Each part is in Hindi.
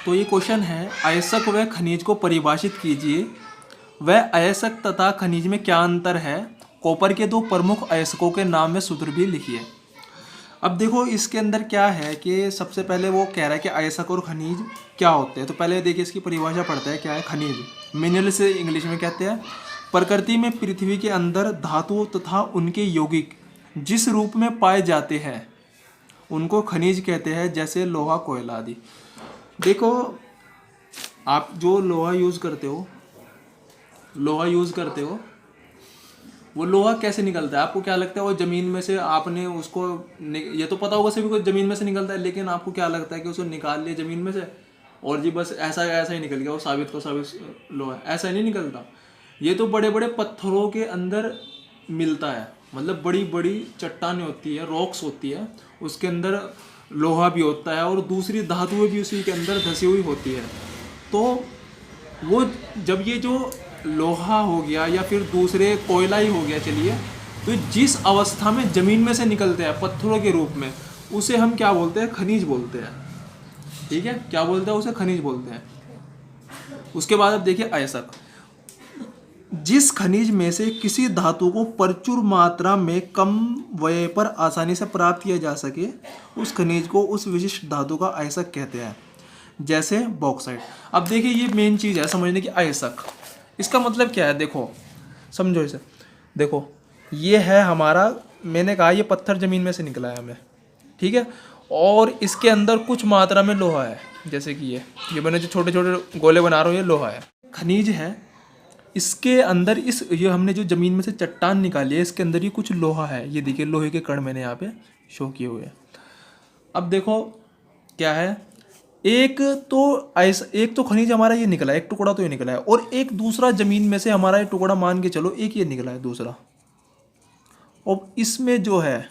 तो ये क्वेश्चन है, अयस्क व खनिज को परिभाषित कीजिए। वह अयस्क तथा खनिज में क्या अंतर है? कॉपर के दो प्रमुख अयस्कों के नाम में सूत्र भी लिखिए। अब देखो इसके अंदर क्या है कि सबसे पहले वो कह रहा है कि अयस्क और खनिज क्या होते हैं। तो पहले देखिए इसकी परिभाषा पढ़ते हैं। क्या है खनिज? मिनरल से इंग्लिश में कहते हैं प्रकृति में पृथ्वी के अंदर धातुओं तथा उनके यौगिक जिस रूप में पाए जाते हैं उनको खनिज कहते हैं, जैसे लोहा, कोयला आदि। देखो आप जो लोहा यूज़ करते हो वो लोहा कैसे निकलता है? आपको क्या लगता है वो ज़मीन में से आपने उसको ये तो पता होगा सभी को ज़मीन में से निकलता है, लेकिन आपको क्या लगता है कि उसको निकाल लिया ज़मीन में से और जी बस ऐसा ही निकल गया वो साबित लोहा? ऐसा नहीं निकलता। ये तो बड़े बड़े पत्थरों के अंदर मिलता है, मतलब बड़ी बड़ी चट्टानें होती है, रॉक्स होती है, उसके अंदर लोहा भी होता है और दूसरी धातुएं भी उसी के अंदर धसी हुई होती है। तो वो जब ये जो लोहा हो गया या फिर दूसरे कोयला ही हो गया चलिए, तो जिस अवस्था में ज़मीन में से निकलते हैं पत्थरों के रूप में, उसे हम क्या बोलते हैं? खनिज बोलते हैं। ठीक है, क्या बोलते हैं? उसे खनिज बोलते हैं। उसके बाद अब देखिए अयस्क। जिस खनिज में से किसी धातु को प्रचुर मात्रा में कम व्यय पर आसानी से प्राप्त किया जा सके उस खनिज को उस विशिष्ट धातु का अयस्क कहते हैं, जैसे बॉक्साइट। अब देखिए ये मेन चीज़ है समझने की, अयस्क। इसका मतलब क्या है? देखो समझो इसे। देखो ये है हमारा, मैंने कहा ये पत्थर ज़मीन में से निकला है हमें, ठीक है, और इसके अंदर कुछ मात्रा में लोहा है, जैसे कि ये मैंने जो छोटे छोटे गोले बना रहा हूँ ये लोहा है, खनिज है। इसके अंदर ये हमने जो ज़मीन में से चट्टान निकाली है इसके अंदर ये कुछ लोहा है। ये देखिए लोहे के कण मैंने यहाँ पे शो किए हुए हैं। अब देखो क्या है, एक तो खनिज हमारा ये निकला है, एक टुकड़ा तो ये निकला है, और एक दूसरा ज़मीन में से हमारा ये टुकड़ा मान के चलो एक ये निकला है दूसरा, और इसमें जो है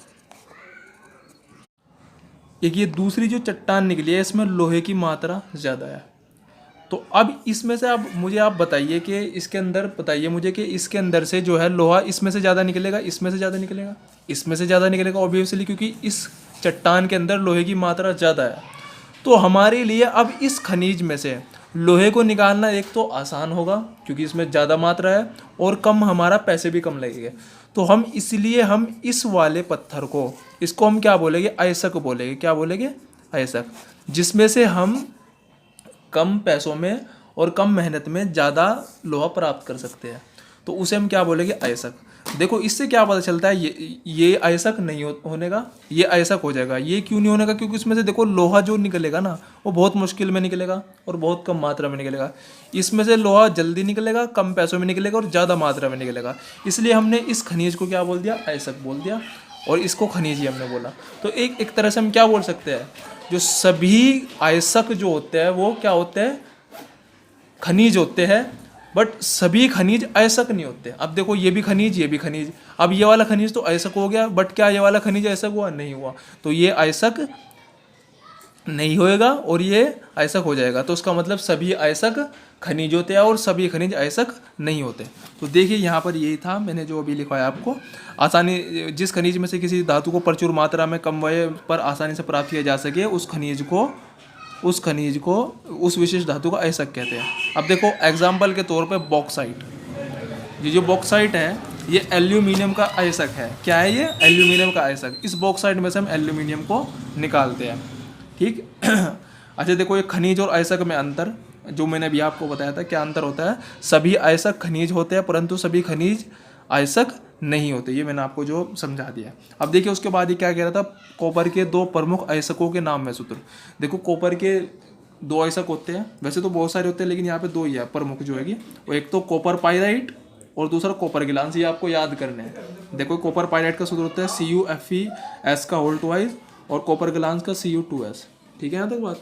एक ये दूसरी जो चट्टान निकली है इसमें लोहे की मात्रा ज़्यादा है। तो अब इसमें से अब मुझे आप बताइए कि इसके अंदर बताइए मुझे कि इसके अंदर से जो है लोहा इसमें से ज़्यादा निकलेगा, इसमें से ज़्यादा निकलेगा, इसमें से ज़्यादा निकलेगा ऑब्वियसली, क्योंकि इस चट्टान के अंदर लोहे की मात्रा ज़्यादा है। तो हमारे लिए अब इस खनिज में से लोहे को निकालना एक तो आसान होगा क्योंकि इसमें ज़्यादा मात्रा है और कम, हमारा पैसे भी कम लगेंगे। तो हम इसलिए हम इस वाले पत्थर को, इसको हम क्या बोलेंगे? अयस्क बोलेंगे। क्या बोलेंगे? अयस्क। जिसमें से हम कम पैसों में और कम मेहनत में ज़्यादा लोहा प्राप्त कर सकते हैं, तो उसे हम क्या बोलेंगे? अयस्क। देखो इससे क्या पता चलता है ये अयस्क नहीं होने का, ये अयस्क हो जाएगा। ये क्यों नहीं होने का? क्योंकि इसमें से देखो लोहा जो निकलेगा ना वो बहुत मुश्किल में निकलेगा और बहुत कम मात्रा में निकलेगा। इसमें से लोहा जल्दी निकलेगा, कम पैसों में निकलेगा और ज़्यादा मात्रा में निकलेगा। इसलिए हमने इस खनिज को क्या बोल दिया? अयस्क बोल दिया, और इसको खनिज ही हमने बोला। तो एक तरह से हम क्या बोल सकते हैं, जो सभी अयस्क जो होते हैं वो क्या होते हैं? खनिज होते हैं, बट सभी खनिज अयस्क नहीं होते। अब देखो ये भी खनिज, ये भी खनिज। अब ये वाला खनिज तो अयस्क हो गया, बट क्या ये वाला खनिज अयस्क हुआ? नहीं हुआ। तो ये अयस्क नहीं होएगा और ये अयस्क हो जाएगा। तो उसका मतलब सभी अयस्क खनिज होते हैं और सभी खनिज अयस्क नहीं होते। तो देखिए यहाँ पर यही था मैंने जो अभी लिखवाया आपको। आसानी, जिस खनिज में से किसी धातु को प्रचुर मात्रा में कम व्यय पर आसानी से प्राप्त किया जा सके उस खनिज को उस विशेष धातु का अयस्क कहते हैं। अब देखो एग्जाम्पल के तौर पे बॉक्साइट, ये जो बॉक्साइट है ये एल्यूमिनियम का अयस्क है। क्या है ये? एल्यूमिनियम का अयस्क। इस बॉक्साइट में से हम एल्यूमिनियम को निकालते हैं, ठीक। अच्छा देखो ये खनिज और अयस्क में अंतर जो मैंने अभी आपको बताया था, क्या अंतर होता है? सभी अयस्क खनिज होते हैं परंतु सभी खनिज अयस्क नहीं होते। ये मैंने आपको जो समझा दिया। अब देखिए उसके बाद ही क्या कह रहा था, कॉपर के दो प्रमुख अयस्कों के नाम में सूत्र। देखो कॉपर के दो अयस्क होते हैं, वैसे तो बहुत सारे होते हैं लेकिन यहाँ पे दो ही है प्रमुख जो है, वो एक तो कॉपर पाइराइट और दूसरा कॉपर ग्लांस। ये आपको याद करने हैं। देखो कॉपर पाइराइट का सूत्र होता है CuFeS का होल ट्वाइस और कॉपर ग्लांस का Cu2S। ठीक है यहाँ तक बात।